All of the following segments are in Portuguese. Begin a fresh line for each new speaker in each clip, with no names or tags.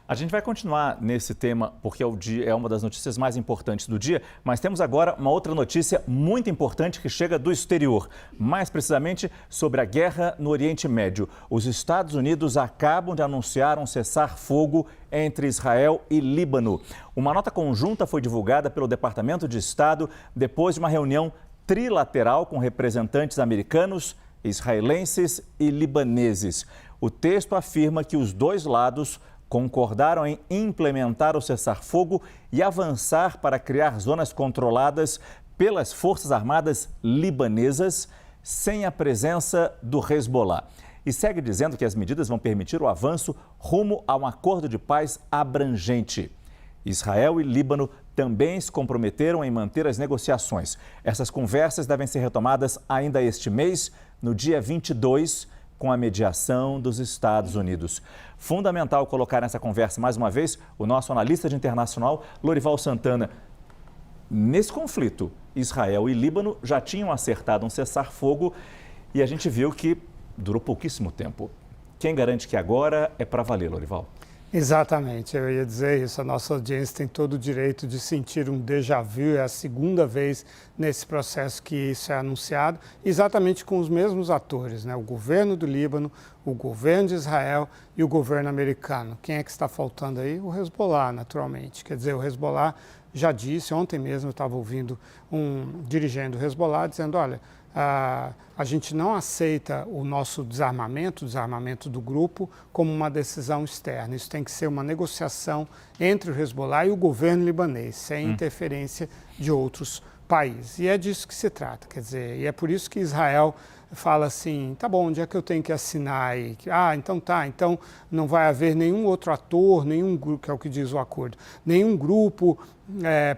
A gente vai continuar nesse tema porque é uma das notícias mais importantes do dia, mas temos agora uma outra notícia muito importante que chega do exterior, mais precisamente sobre a guerra no Oriente Médio. Os Estados Unidos acabam de anunciar um cessar-fogo entre Israel e Líbano. Uma nota conjunta foi divulgada pelo Departamento de Estado depois de uma reunião trilateral com representantes americanos, israelenses e libaneses. O texto afirma que os dois lados concordaram em implementar o cessar-fogo e avançar para criar zonas controladas pelas Forças Armadas libanesas sem a presença do Hezbollah. E segue dizendo que as medidas vão permitir o avanço rumo a um acordo de paz abrangente. Israel e Líbano também se comprometeram em manter as negociações. Essas conversas devem ser retomadas ainda este mês, no dia 22, com a mediação dos Estados Unidos. Fundamental colocar nessa conversa, mais uma vez, o nosso analista de internacional, Lorival Santana. Nesse conflito, Israel e Líbano já tinham acertado um cessar-fogo e a gente viu que durou pouquíssimo tempo. Quem garante que agora é para valer, Lorival?
Exatamente, eu ia dizer isso. A nossa audiência tem todo o direito de sentir um déjà vu. É a segunda vez nesse processo que isso é anunciado, exatamente com os mesmos atores, né? O governo do Líbano, o governo de Israel e o governo americano. Quem é que está faltando aí? O Hezbollah, naturalmente. Quer dizer, o Hezbollah já disse, ontem mesmo eu estava ouvindo um dirigente do Hezbollah dizendo, olha, a gente não aceita o nosso desarmamento, o desarmamento do grupo, como uma decisão externa. Isso tem que ser uma negociação entre o Hezbollah e o governo libanês, sem interferência de outros países. E é disso que se trata, quer dizer, e é por isso que Israel fala assim, tá bom, onde é que eu tenho que assinar aí? Então não vai haver nenhum outro ator, nenhum grupo, que é o que diz o acordo, nenhum grupo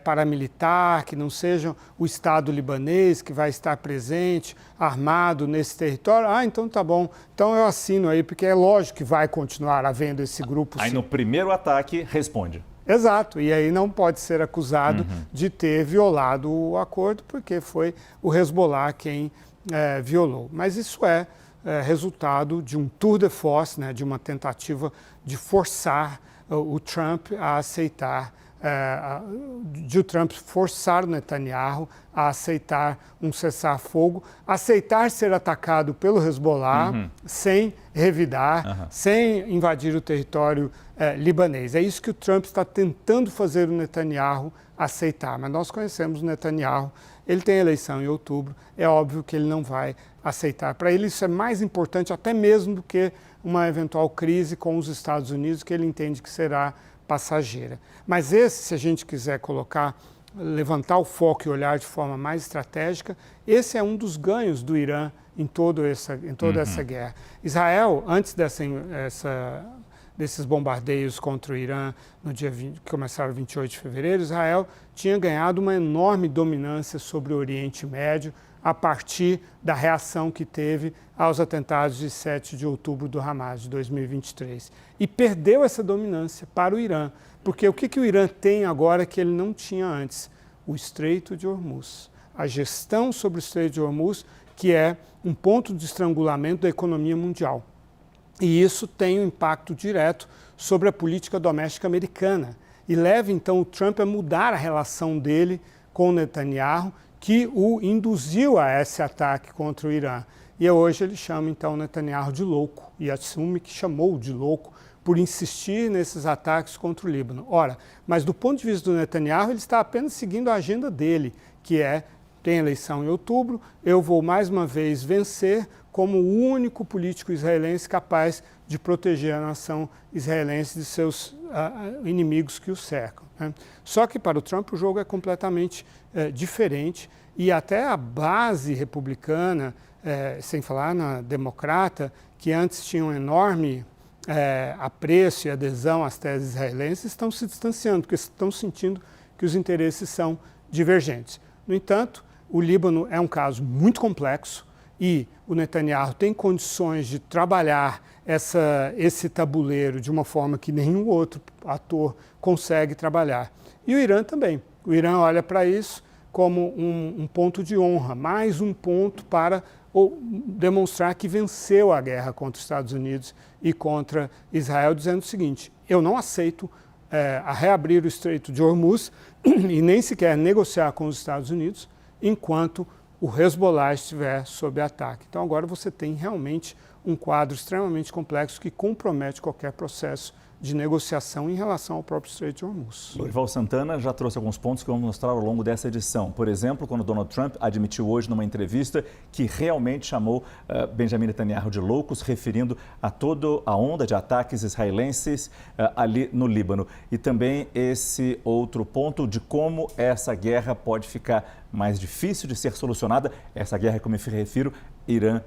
paramilitar, que não seja o Estado libanês, que vai estar presente, armado nesse território. Então tá bom, então eu assino aí, porque é lógico que vai continuar havendo esse grupo.
Aí sim. No primeiro ataque, responde.
Exato, e aí não pode ser acusado de ter violado o acordo, porque foi o Hezbollah quem violou. Mas isso é resultado de um tour de force, né, de uma tentativa de forçar o Trump a aceitar, de o Trump forçar o Netanyahu a aceitar um cessar-fogo, aceitar ser atacado pelo Hezbollah sem revidar, sem invadir o território libanês. É isso que o Trump está tentando fazer o Netanyahu aceitar, mas nós conhecemos o Netanyahu, ele tem eleição em outubro, é óbvio que ele não vai aceitar. Para ele isso é mais importante até mesmo do que uma eventual crise com os Estados Unidos, que ele entende que será passageira. Mas se a gente quiser levantar o foco e olhar de forma mais estratégica, esse é um dos ganhos do Irã em toda essa guerra. Israel, antes desses bombardeios contra o Irã, no dia 20, que começaram 28 de fevereiro, Israel tinha ganhado uma enorme dominância sobre o Oriente Médio a partir da reação que teve aos atentados de 7 de outubro do Hamas, de 2023. E perdeu essa dominância para o Irã, porque o que o Irã tem agora que ele não tinha antes? O Estreito de Hormuz. A gestão sobre o Estreito de Hormuz, que é um ponto de estrangulamento da economia mundial. E isso tem um impacto direto sobre a política doméstica americana e leva então o Trump a mudar a relação dele com o Netanyahu, que o induziu a esse ataque contra o Irã. E hoje ele chama então o Netanyahu de louco e assume que chamou de louco por insistir nesses ataques contra o Líbano. Ora, mas do ponto de vista do Netanyahu, ele está apenas seguindo a agenda dele, que tem eleição em outubro, eu vou mais uma vez vencer como o único político israelense capaz de proteger a nação israelense de seus inimigos que o cercam, né? Só que para o Trump o jogo é completamente diferente e até a base republicana, sem falar na democrata, que antes tinha um enorme apreço e adesão às teses israelenses, estão se distanciando, porque estão sentindo que os interesses são divergentes. No entanto, o Líbano é um caso muito complexo e o Netanyahu tem condições de trabalhar esse tabuleiro de uma forma que nenhum outro ator consegue trabalhar. E o Irã também. O Irã olha para isso, como um ponto de honra, mais um ponto para demonstrar que venceu a guerra contra os Estados Unidos e contra Israel, dizendo o seguinte: eu não aceito a reabrir o Estreito de Hormuz e nem sequer negociar com os Estados Unidos enquanto o Hezbollah estiver sob ataque. Então agora você tem realmente um quadro extremamente complexo que compromete qualquer processo de negociação em relação ao próprio Estreito de Hormuz.
Lorival Santana já trouxe alguns pontos que vamos mostrar ao longo dessa edição. Por exemplo, quando Donald Trump admitiu hoje numa entrevista que realmente chamou Benjamin Netanyahu de loucos, referindo a toda a onda de ataques israelenses ali no Líbano. E também esse outro ponto de como essa guerra pode ficar mais difícil de ser solucionada. Essa guerra, como eu me refiro, Irã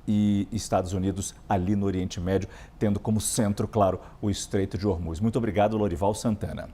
e Estados Unidos ali no Oriente Médio, tendo como centro, claro, o Estreito de Hormuz. Muito obrigado, Lorival Santana.